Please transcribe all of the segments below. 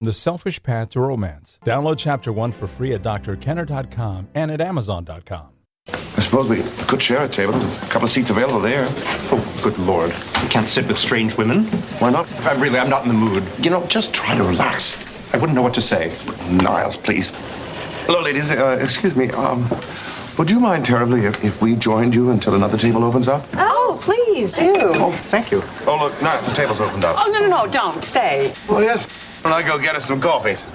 The Selfish Path to Romance. Download Chapter 1 for free at drkenner.com and at amazon.com. I suppose we could share a table. There's a couple of seats available there. Oh, good Lord. You can't sit with strange women. Why not? I'm not in the mood. You know, just try to relax. I wouldn't know what to say. Niles, please. Hello, ladies. Excuse me. Would you mind terribly if we joined you until another table opens up? Oh, please do. Oh, thank you. Oh, look, Niles, the table's opened up. Oh, no, don't. Stay. Oh, yes. Well, I'll go get us some coffees.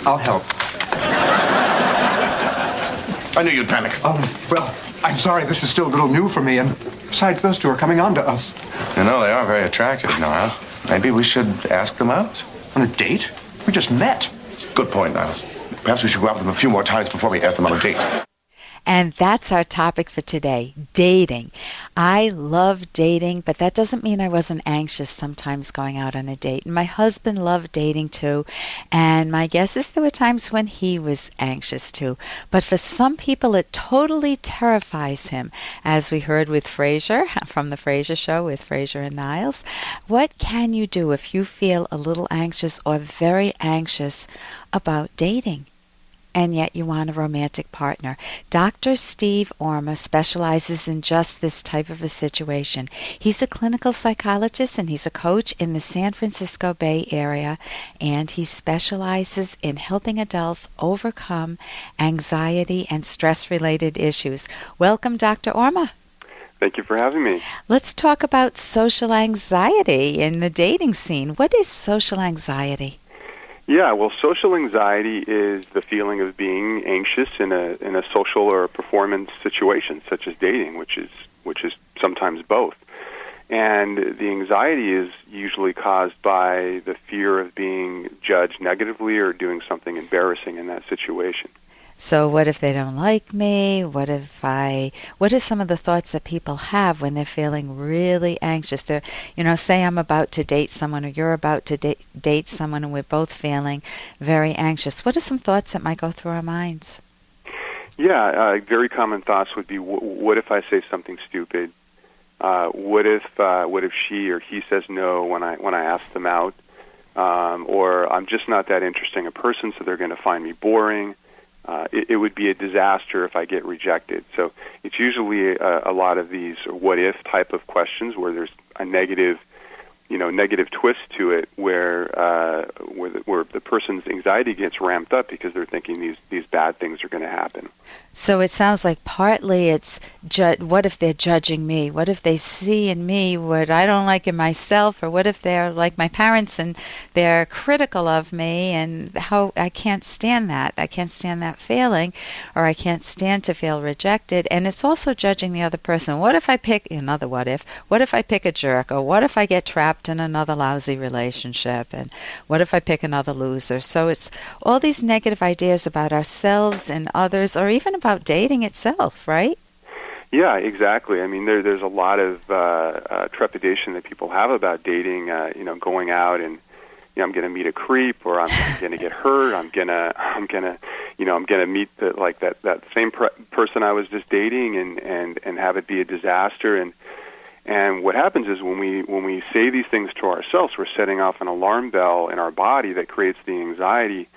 I'll help. I knew you'd panic. Well, I'm sorry. This is still a little new for me, and besides, those two are coming on to us. You know, they are very attractive, Niles. Maybe we should ask them out. On a date? We just met. Good point, Niles. Perhaps we should go out with them a few more times before we ask them on a date. And that's our topic for today, dating. I love dating, but that doesn't mean I wasn't anxious sometimes going out on a date. And my husband loved dating too, and my guess is there were times when he was anxious too. But for some people, it totally terrifies him, as we heard with Frasier, from the Frasier show with Frasier and Niles. What can you do if you feel a little anxious or very anxious about dating, and yet you want a romantic partner? Dr. Steve Orma specializes in just this type of a situation. He's a clinical psychologist and he's a coach in the San Francisco Bay Area, and he specializes in helping adults overcome anxiety and stress-related issues. Welcome, Dr. Orma. Thank you for having me. Let's talk about social anxiety in the dating scene. What is social anxiety? Yeah, well, social anxiety is the feeling of being anxious in a social or a performance situation, such as dating, which is sometimes both. And the anxiety is usually caused by the fear of being judged negatively or doing something embarrassing in that situation. So what if they don't like me? What are some of the thoughts that people have when they're feeling really anxious? They're, say I'm about to date someone or you're about to date someone and we're both feeling very anxious. What are some thoughts that might go through our minds? Yeah, very common thoughts would be, what if I say something stupid? What if she or he says no when I ask them out? Or I'm just not that interesting a person, so they're going to find me boring. It would be a disaster if I get rejected. So it's usually a lot of these what-if type of questions where there's a negative twist to it, where the person's anxiety gets ramped up because they're thinking these bad things are going to happen. So it sounds like partly it's what if they're judging me? What if they see in me what I don't like in myself? Or what if they're like my parents and they're critical of me, and how I can't stand that. I can't stand that feeling, or I can't stand to feel rejected. And it's also judging the other person. What if I pick another what if? What if I pick a jerk? Or what if I get trapped in another lousy relationship? And what if I pick another loser? So it's all these negative ideas about ourselves and others, or even about dating itself, right? Yeah, exactly. I mean, there's a lot of trepidation that people have about dating. Going out and I'm going to meet a creep, or I'm going to get hurt. I'm going to meet that same person I was just dating, and have it be a disaster. And what happens is when we say these things to ourselves, we're setting off an alarm bell in our body that creates the anxiety.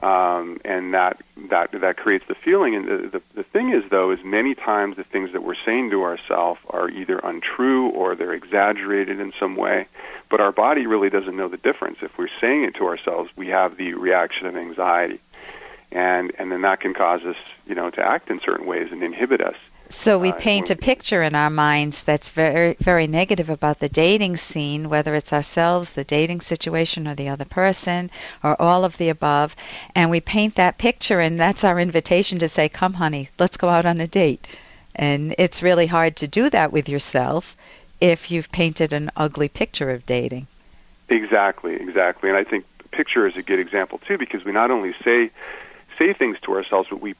And that creates the feeling. And the thing is, though, is many times the things that we're saying to ourselves are either untrue or they're exaggerated in some way. But our body really doesn't know the difference. If we're saying it to ourselves, we have the reaction of anxiety, and then that can cause us, to act in certain ways and inhibit us. So we paint a picture in our minds that's very, very negative about the dating scene, whether it's ourselves, the dating situation, or the other person, or all of the above. And we paint that picture, and that's our invitation to say, come, honey, let's go out on a date. And it's really hard to do that with yourself if you've painted an ugly picture of dating. Exactly. And I think the picture is a good example, too, because we not only say things to ourselves, but we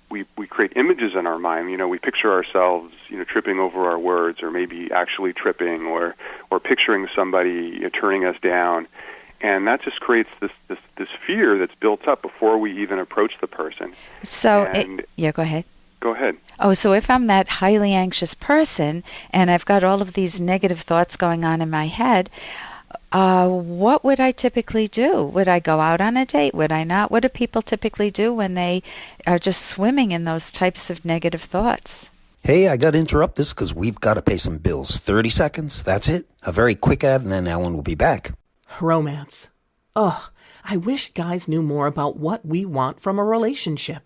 create images in our mind. We picture ourselves, tripping over our words, or maybe actually tripping, or picturing somebody turning us down, and that just creates this fear that's built up before we even approach the person. So, go ahead. Go ahead. Oh, so if I'm that highly anxious person and I've got all of these negative thoughts going on in my head, what would I typically do? Would I go out on a date? Would I not? What do people typically do when they are just swimming in those types of negative thoughts? Hey, I got to interrupt this because we've got to pay some bills. 30 seconds, that's it. A very quick ad, and then Ellen will be back. Romance. Ugh, I wish guys knew more about what we want from a relationship.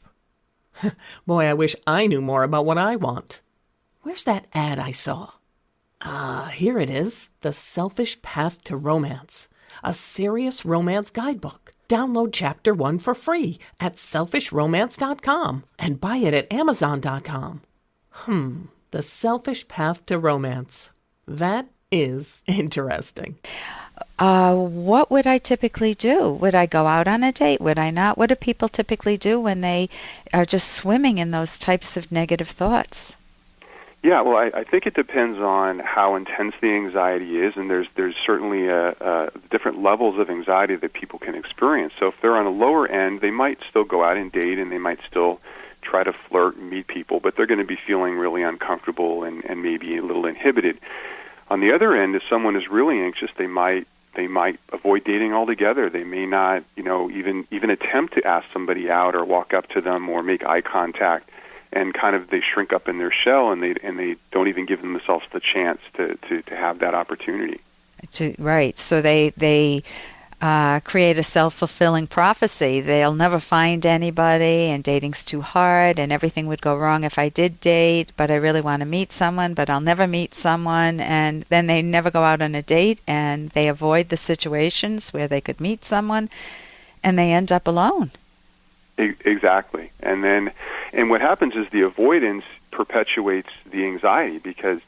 Boy, I wish I knew more about what I want. Where's that ad I saw? Here it is. The Selfish Path to Romance. A serious romance guidebook. Download Chapter 1 for free at selfishromance.com and buy it at amazon.com. The Selfish Path to Romance. That is interesting. What would I typically do? Would I go out on a date? Would I not? What do people typically do when they are just swimming in those types of negative thoughts? Yeah, well, I think it depends on how intense the anxiety is, and there's certainly different levels of anxiety that people can experience. So if they're on a lower end, they might still go out and date, and they might still try to flirt and meet people, but they're going to be feeling really uncomfortable and maybe a little inhibited. On the other end, if someone is really anxious, they might avoid dating altogether. They may not, even attempt to ask somebody out or walk up to them or make eye contact, and kind of they shrink up in their shell and they don't even give themselves the chance to have that opportunity. Right. So they create a self-fulfilling prophecy. They'll never find anybody, and dating's too hard, and everything would go wrong if I did date, but I really want to meet someone, but I'll never meet someone, and then they never go out on a date, and they avoid the situations where they could meet someone, and they end up alone. Exactly. And what happens is the avoidance perpetuates the anxiety because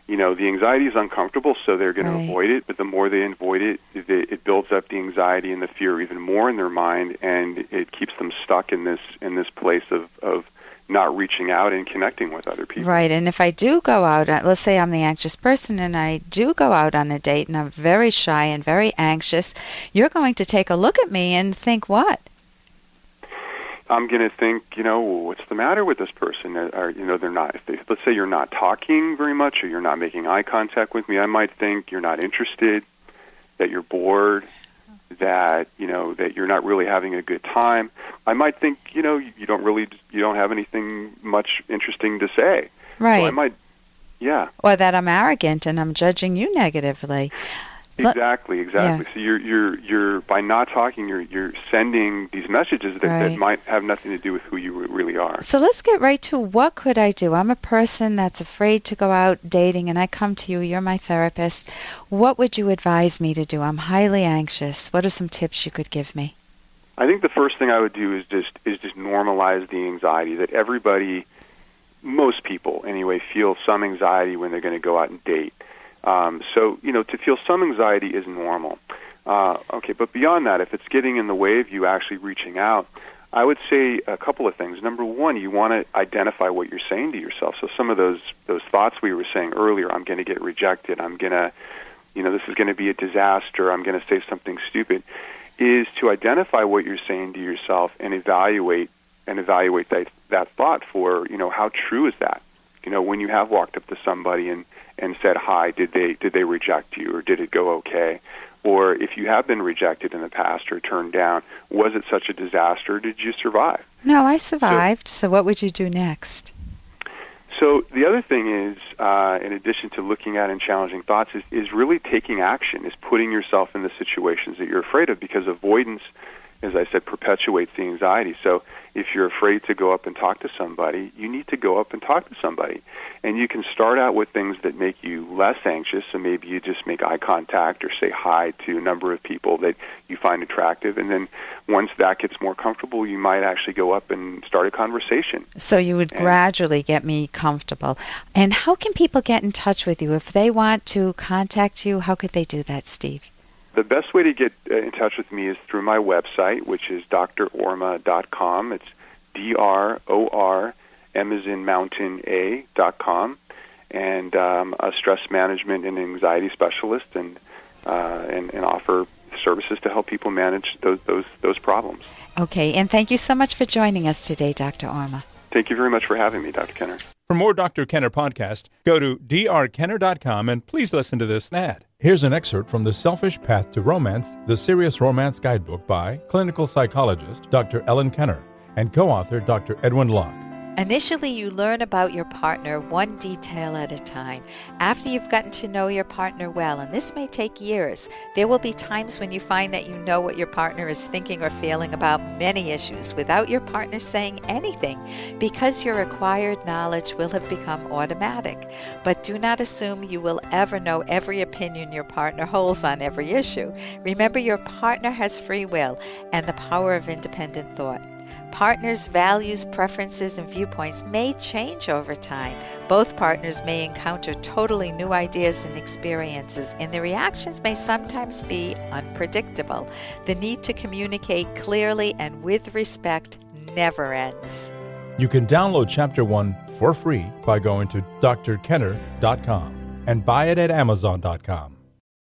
the anxiety is uncomfortable, so they're going to avoid it. But the more they avoid it, it builds up the anxiety and the fear even more in their mind, and it keeps them stuck in this place of not reaching out and connecting with other people. Right. And if I do go out, let's say I'm the anxious person, and I do go out on a date, and I'm very shy and very anxious, you're going to take a look at me and think what? I'm going to think, what's the matter with this person? Or, they're not. Let's say you're not talking very much, or you're not making eye contact with me. I might think you're not interested, that you're bored, that that you're not really having a good time. I might think, you don't have anything much interesting to say. Right. So I might, yeah. Or that I'm arrogant and I'm judging you negatively. Exactly. Yeah. So you're by not talking, you're sending these messages that might have nothing to do with who you really are. So let's get right to what could I do? I'm a person that's afraid to go out dating, and I come to you. You're my therapist. What would you advise me to do? I'm highly anxious. What are some tips you could give me? I think the first thing I would do is just normalize the anxiety that everybody, most people anyway, feel some anxiety when they're going to go out and date. So, to feel some anxiety is normal. But beyond that, if it's getting in the way of you actually reaching out, I would say a couple of things. Number one, you want to identify what you're saying to yourself. So some of those thoughts we were saying earlier, I'm going to get rejected, I'm going to, this is going to be a disaster, I'm going to say something stupid, is to identify what you're saying to yourself and evaluate that thought for, how true is that? When you have walked up to somebody and said hi, did they reject you, or did it go okay? Or if you have been rejected in the past or turned down, was it such a disaster, or did you survive? No, I survived. So what would you do next? So the other thing is, in addition to looking at and challenging thoughts, is really taking action, is putting yourself in the situations that you're afraid of, because avoidance, as I said, perpetuates the anxiety. So if you're afraid to go up and talk to somebody, you need to go up and talk to somebody. And you can start out with things that make you less anxious, so maybe you just make eye contact or say hi to a number of people that you find attractive. And then once that gets more comfortable, you might actually go up and start a conversation. So you would gradually get me comfortable. And how can people get in touch with you? If they want to contact you, how could they do that, Steve? The best way to get in touch with me is through my website, which is drorma.com. It's DROR, M as in mountain A.com. And I'm a stress management and anxiety specialist, and offer services to help people manage those problems. Okay, and thank you so much for joining us today, Dr. Orma. Thank you very much for having me, Dr. Kenner. For more Dr. Kenner podcast, go to drkenner.com and please listen to this ad. Here's an excerpt from The Selfish Path to Romance, the Serious Romance Guidebook by clinical psychologist Dr. Ellen Kenner and co-author Dr. Edwin Locke. Initially, you learn about your partner one detail at a time. After you've gotten to know your partner well, and this may take years, there will be times when you find that you know what your partner is thinking or feeling about many issues without your partner saying anything, because your acquired knowledge will have become automatic. But do not assume you will ever know every opinion your partner holds on every issue. Remember, your partner has free will and the power of independent thought. Partners' values, preferences, and viewpoints may change over time. Both partners may encounter totally new ideas and experiences, and the reactions may sometimes be unpredictable. The need to communicate clearly and with respect never ends. You can download Chapter 1 for free by going to drkenner.com and buy it at amazon.com.